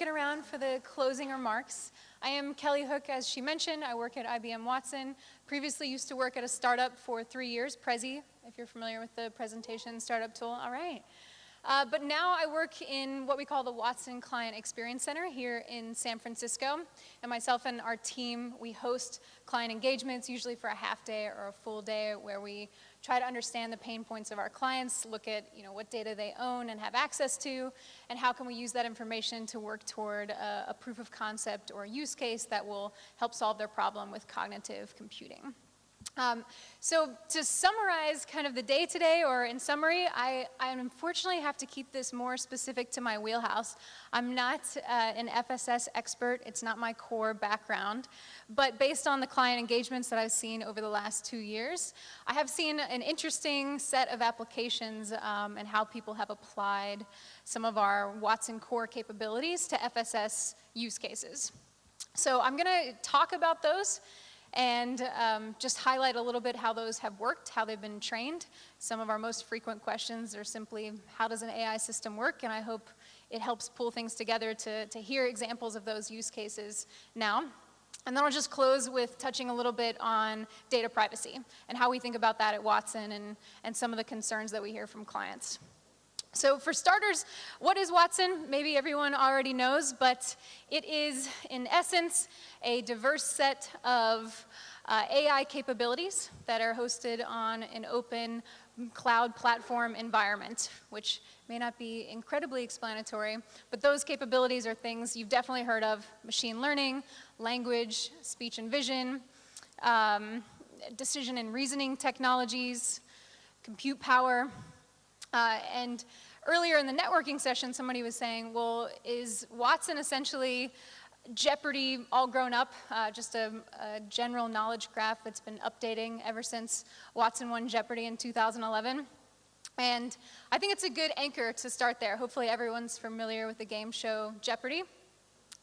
sticking around for the closing remarks. I am Kelly Hook, as she mentioned. I work at IBM Watson. Previously used to work at a startup for 3 years, Prezi, if you're familiar with the presentation startup tool. All right. But now I work in what we call the Watson Client Experience Center here in San Francisco. And myself and our team, we host client engagements, usually for a half day or a full day, where we try to understand the pain points of our clients, look at what data they own and have access to, and how can we use that information to work toward a proof of concept or a use case that will help solve their problem with cognitive computing. So to summarize kind of the day today, or in summary, I unfortunately have to keep this more specific to my wheelhouse. I'm not an FSS expert. It's not my core background. But based on the client engagements that I've seen over the last 2 years, I have seen an interesting set of applications and how people have applied some of our Watson core capabilities to FSS use cases. So I'm going to talk about those and just highlight a little bit how those have worked, how they've been trained. Some of our most frequent questions are simply, how does an AI system work? And I hope it helps pull things together to hear examples of those use cases now. And then I'll just close with touching a little bit on data privacy and how we think about that at Watson and some of the concerns that we hear from clients. So for starters, what is Watson? Maybe everyone already knows, but it is, in essence, a diverse set of AI capabilities that are hosted on an open cloud platform environment, which may not be incredibly explanatory, but those capabilities are things you've definitely heard of: machine learning, language, speech and vision, decision and reasoning technologies, compute power, and earlier in the networking session, somebody was saying, well, is Watson essentially Jeopardy all grown up, just a general knowledge graph that's been updating ever since Watson won Jeopardy in 2011? And I think it's a good anchor to start there. Hopefully everyone's familiar with the game show Jeopardy.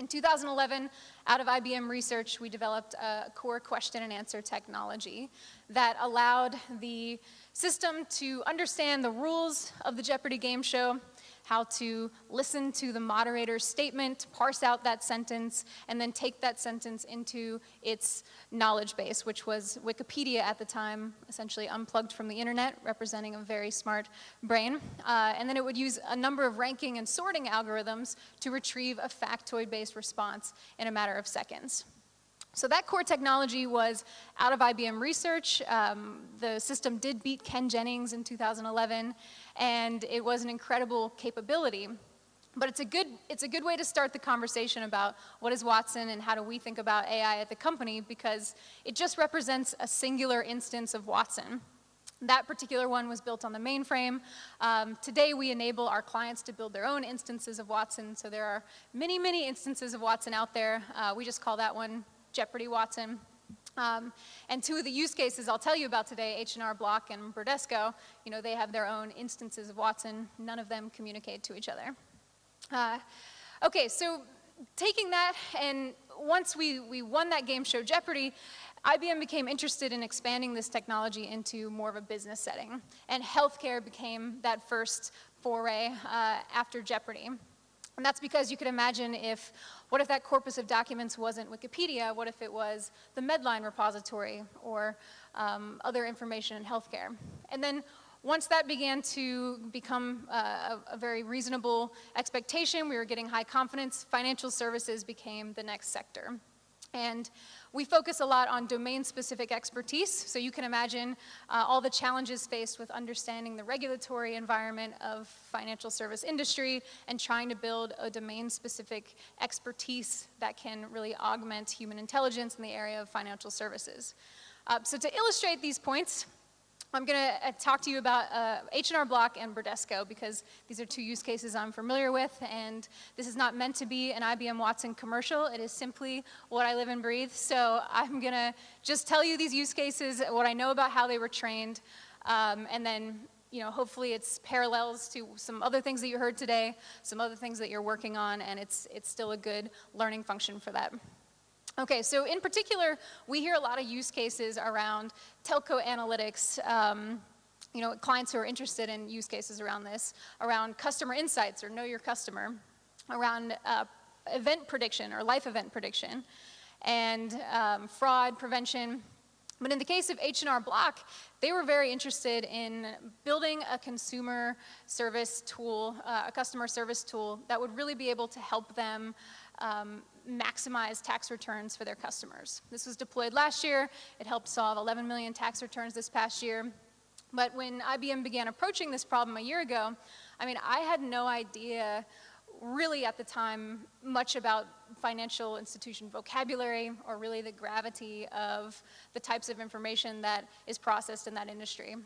In 2011, out of IBM research, we developed a core question and answer technology that allowed the system to understand the rules of the Jeopardy game show, how to listen to the moderator's statement, parse out that sentence, and then take that sentence into its knowledge base, which was Wikipedia at the time, essentially unplugged from the internet, representing a very smart brain. And then it would use a number of ranking and sorting algorithms to retrieve a factoid-based response in a matter of seconds. So that core technology was out of IBM research. The system did beat Ken Jennings in 2011, and it was an incredible capability. But it's a good way to start the conversation about what is Watson and how do we think about AI at the company, because it just represents a singular instance of Watson. That particular one was built on the mainframe. Today, we enable our clients to build their own instances of Watson. So there are many, many instances of Watson out there. We just call that one Jeopardy Watson. And two of the use cases I'll tell you about today, H&R Block and Bradesco, they have their own instances of Watson. None of them communicate to each other. Okay, so taking that, and once we won that game show Jeopardy, IBM became interested in expanding this technology into more of a business setting. And healthcare became that first foray after Jeopardy. And that's because you could imagine what if that corpus of documents wasn't Wikipedia? What if it was the Medline repository or other information in healthcare? And then once that began to become a very reasonable expectation, we were getting high confidence, financial services became the next sector. And we focus a lot on domain-specific expertise, so you can imagine all the challenges faced with understanding the regulatory environment of financial service industry and trying to build a domain-specific expertise that can really augment human intelligence in the area of financial services. So to illustrate these points, I'm going to talk to you about H&R Block and Bradesco, because these are two use cases I'm familiar with, and this is not meant to be an IBM Watson commercial. It is simply what I live and breathe. So I'm going to just tell you these use cases, what I know about how they were trained, and then hopefully it's parallels to some other things that you heard today, some other things that you're working on, and it's still a good learning function for that. Okay, so in particular, we hear a lot of use cases around telco analytics, clients who are interested in use cases around this, around customer insights or know your customer, around event prediction or life event prediction and fraud prevention. But in the case of H&R Block, they were very interested in building a consumer service tool, a customer service tool that would really be able to help them maximize tax returns for their customers. This was deployed last year. It helped solve 11 million tax returns this past year. But when IBM began approaching this problem a year ago, I mean, I had no idea really at the time much about financial institution vocabulary or really the gravity of the types of information that is processed in that industry.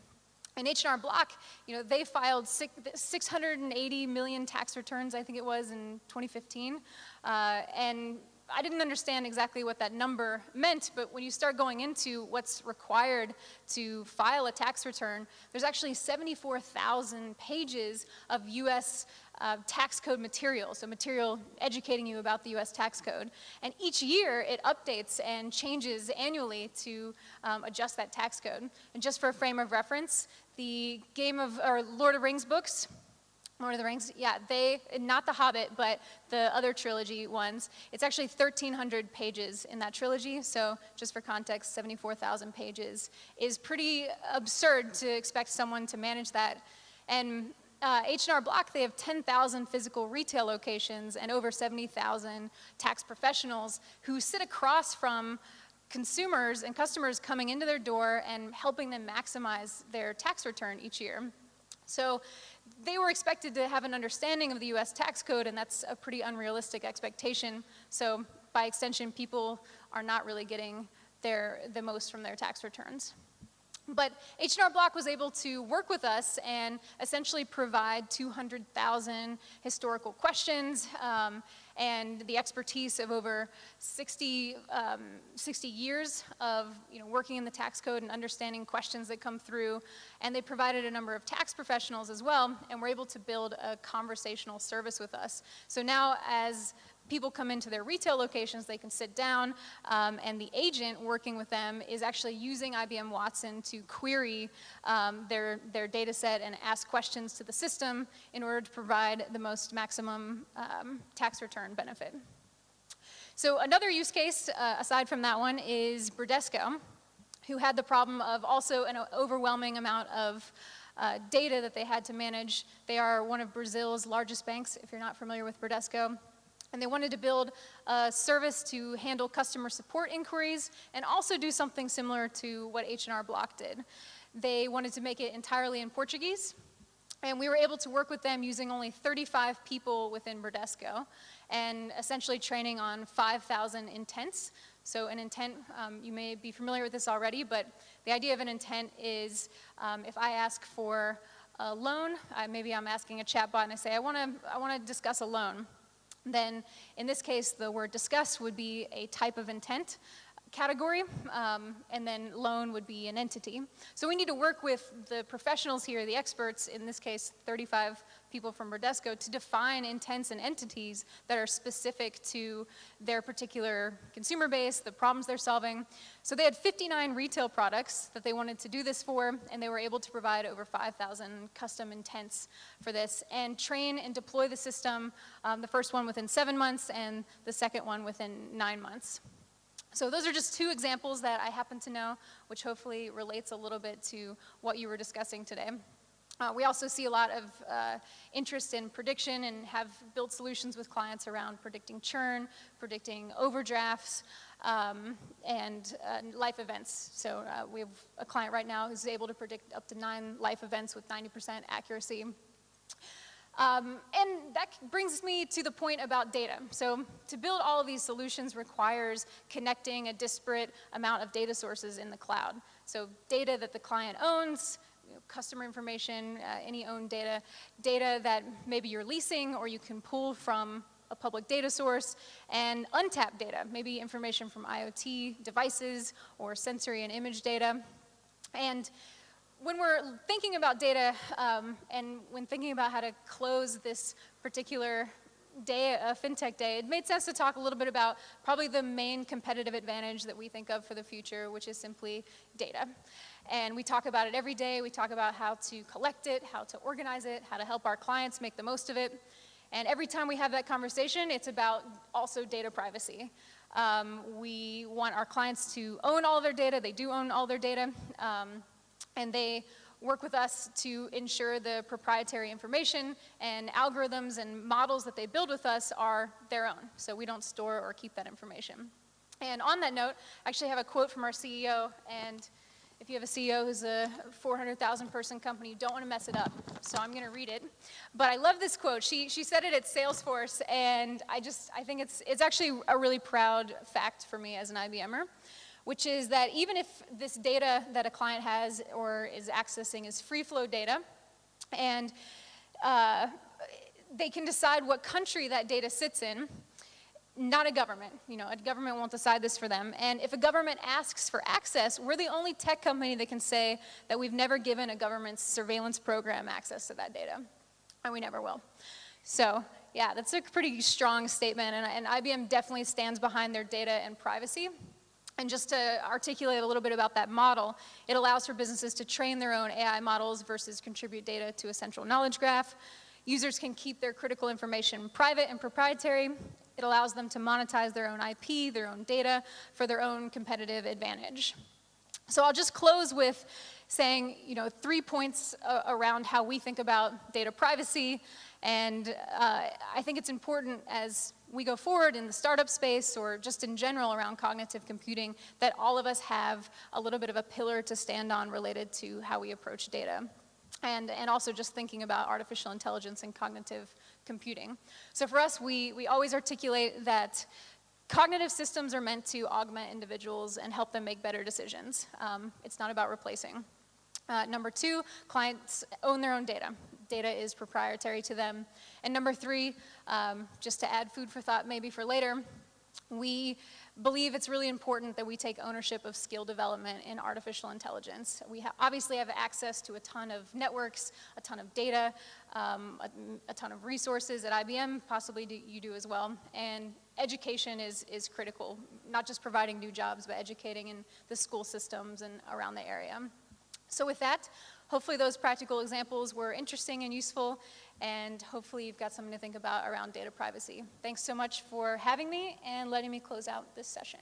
In H&R Block, you know, they filed 680 million tax returns, I think it was, in 2015. And I didn't understand exactly what that number meant, but when you start going into what's required to file a tax return, there's actually 74,000 pages of US tax code material, so material educating you about the US tax code. And each year it updates and changes annually to adjust that tax code. And just for a frame of reference, the Lord of the Rings books, Lord of the Rings, yeah, not The Hobbit, but the other trilogy ones, it's actually 1,300 pages in that trilogy, so just for context, 74,000 pages is pretty absurd to expect someone to manage that. And H&R Block, they have 10,000 physical retail locations and over 70,000 tax professionals who sit across from consumers and customers coming into their door and helping them maximize their tax return each year. So they were expected to have an understanding of the US tax code, and that's a pretty unrealistic expectation. So by extension, people are not really getting the most from their tax returns. But H&R Block was able to work with us and essentially provide 200,000 historical questions and the expertise of over 60 years of working in the tax code and understanding questions that come through. And they provided a number of tax professionals as well, and were able to build a conversational service with us. So now as people come into their retail locations, they can sit down, and the agent working with them is actually using IBM Watson to query their data set and ask questions to the system in order to provide the most maximum tax return benefit. So another use case, aside from that one, is Bradesco, who had the problem of also an overwhelming amount of data that they had to manage. They are one of Brazil's largest banks, if you're not familiar with Bradesco. And they wanted to build a service to handle customer support inquiries and also do something similar to what H&R Block did. They wanted to make it entirely in Portuguese, and we were able to work with them using only 35 people within Bradesco and essentially training on 5,000 intents. So an intent, you may be familiar with this already, but the idea of an intent is if I ask for a loan, maybe I'm asking a chatbot and I say, I want to discuss a loan. Then in this case, the word discuss would be a type of intent category, and then loan would be an entity. So we need to work with the professionals here, the experts, in this case 35 people from Bradesco, to define intents and entities that are specific to their particular consumer base, the problems they're solving. So they had 59 retail products that they wanted to do this for, and they were able to provide over 5,000 custom intents for this and train and deploy the system, the first one within 7 months and the second one within 9 months. So those are just two examples that I happen to know, which hopefully relates a little bit to what you were discussing today. We also see a lot of interest in prediction and have built solutions with clients around predicting churn, predicting overdrafts, and life events. So we have a client right now who's able to predict up to 9 life events with 90% accuracy. And that brings me to the point about data. So to build all of these solutions requires connecting a disparate amount of data sources in the cloud. So data that the client owns, customer information, any owned data, data that maybe you're leasing or you can pull from a public data source, and untapped data, maybe information from IoT devices or sensory and image data. And when we're thinking about data and when thinking about how to close this particular day, a FinTech day, it made sense to talk a little bit about probably the main competitive advantage that we think of for the future, which is simply data. And we talk about it every day. We talk about how to collect it, how to organize it, how to help our clients make the most of it. And every time we have that conversation, it's about also data privacy. We want our clients to own all of their data. They do own all their data. And they work with us to ensure the proprietary information and algorithms and models that they build with us are their own. So we don't store or keep that information. And on that note, I actually have a quote from our CEO. And if you have a CEO who's a 400,000 person company, you don't want to mess it up. So I'm going to read it. But I love this quote. She said it at Salesforce, and I think it's actually a really proud fact for me as an IBMer, which is that even if this data that a client has or is accessing is free flow data, and they can decide what country that data sits in, not a government. You know, a government won't decide this for them. And if a government asks for access, we're the only tech company that can say that we've never given a government's surveillance program access to that data, and we never will. So yeah, that's a pretty strong statement, and IBM definitely stands behind their data and privacy. And just to articulate a little bit about that model, it allows for businesses to train their own AI models versus contribute data to a central knowledge graph. Users can keep their critical information private and proprietary. It allows them to monetize their own IP, their own data, for their own competitive advantage. So I'll just close with saying, 3 points around how we think about data privacy. And I think it's important as we go forward in the startup space or just in general around cognitive computing that all of us have a little bit of a pillar to stand on related to how we approach data. And also just thinking about artificial intelligence and cognitive computing. So for us, we always articulate that cognitive systems are meant to augment individuals and help them make better decisions. It's not about replacing. Number 2, clients own their own data. Data is proprietary to them. And number 3, just to add food for thought maybe for later, we believe it's really important that we take ownership of skill development in artificial intelligence. We obviously have access to a ton of networks, a ton of data, a ton of resources at IBM, possibly you do as well. And education is critical, not just providing new jobs, but educating in the school systems and around the area. So with that, hopefully those practical examples were interesting and useful, and hopefully you've got something to think about around data privacy. Thanks so much for having me and letting me close out this session.